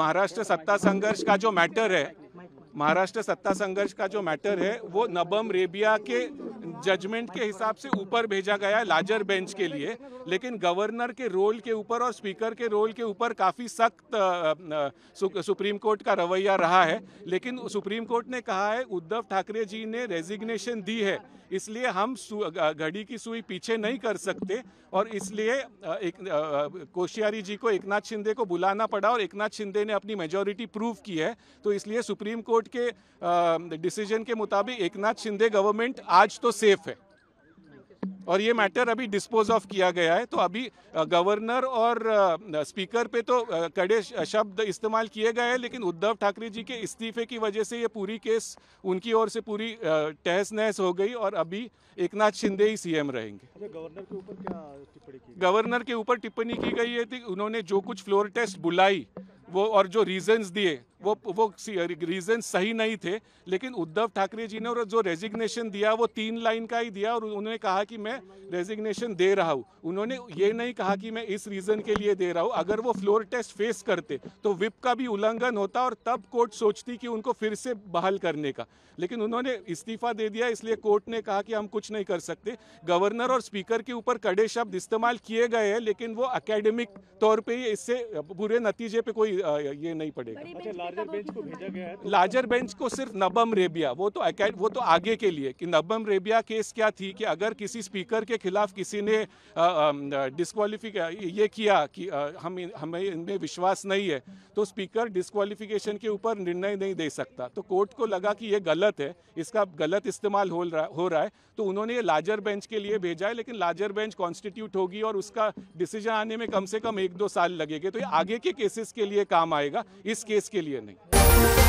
महाराष्ट्र सत्ता संघर्ष का जो मैटर है, महाराष्ट्र सत्ता संघर्ष का जो मैटर है वो नबम रेबिया के जजमेंट के हिसाब से ऊपर भेजा गया है लार्जर बेंच के लिए, लेकिन गवर्नर के रोल के ऊपर और स्पीकर के रोल के ऊपर काफ़ी सख्त सुप्रीम कोर्ट का रवैया रहा है। लेकिन सुप्रीम कोर्ट ने कहा है उद्धव ठाकरे जी ने रेजिग्नेशन दी है, इसलिए हम घड़ी की सुई पीछे नहीं कर सकते और इसलिए कोश्यारी जी को एकनाथ शिंदे को बुलाना पड़ा और एकनाथ शिंदे ने अपनी मेजॉरिटी प्रूव की है। तो इसलिए सुप्रीम कोर्ट के डिसीजन के मुताबिक एकनाथ शिंदे गवर्नमेंट आज तो सेफ है और ये मैटर अभी डिस्पोज ऑफ किया गया है। तो अभी गवर्नर और स्पीकर पे तो कड़े शब्द इस्तेमाल किए गए हैं, लेकिन उद्धव ठाकरे जी के इस्तीफे की वजह से ये पूरी केस उनकी ओर से पूरी तहस नहस हो गई और अभी एकनाथ शिंदे ही सीएम रहेंगे। गवर्नर के ऊपर क्या टिप्पणी की? गवर्नर के ऊपर टिप्पणी की गई है कि उन्होंने जो कुछ फ्लोर टेस्ट बुलाई वो और जो रीजंस दिए वो रीजन सही नहीं थे, लेकिन उद्धव ठाकरे जी ने जो रेजिग्नेशन दिया वो 3 लाइन का ही दिया और उन्होंने कहा कि मैं रेजिग्नेशन दे रहा हूँ। उन्होंने ये नहीं कहा कि मैं इस रीज़न के लिए दे रहा हूँ। अगर वो फ्लोर टेस्ट फेस करते तो विप का भी उल्लंघन होता और तब कोर्ट सोचती कि उनको फिर से बहाल करने का, लेकिन उन्होंने इस्तीफा दे दिया, इसलिए कोर्ट ने कहा कि हम कुछ नहीं कर सकते। गवर्नर और स्पीकर के ऊपर कड़े शब्द इस्तेमाल किए गए हैं, लेकिन वो एकेडमिक तौर पर ही इससे बुरे नतीजे पर कोई ये नहीं पड़ेगा। लार्जर बेंच को भेजा गया है, लार्जर बेंच को सिर्फ नबम रेबिया, वो तो आगे के लिए कि नबम रेबिया केस क्या थी कि अगर किसी स्पीकर के खिलाफ किसी ने ये किया कि हमें इनमें विश्वास नहीं है तो स्पीकर डिस्क्वालिफिकेशन के ऊपर निर्णय नहीं दे सकता। तो कोर्ट को लगा कि ये गलत है, इसका गलत इस्तेमाल हो रहा है, तो उन्होंने ये लार्जर बेंच के लिए भेजा है। लेकिन लार्जर बेंच कॉन्स्टिट्यूट होगी और उसका डिसीजन आने में कम से कम 1-2 साल लगेंगे, तो ये आगे के केसेस के लिए काम आएगा, इस केस के लिए नहीं।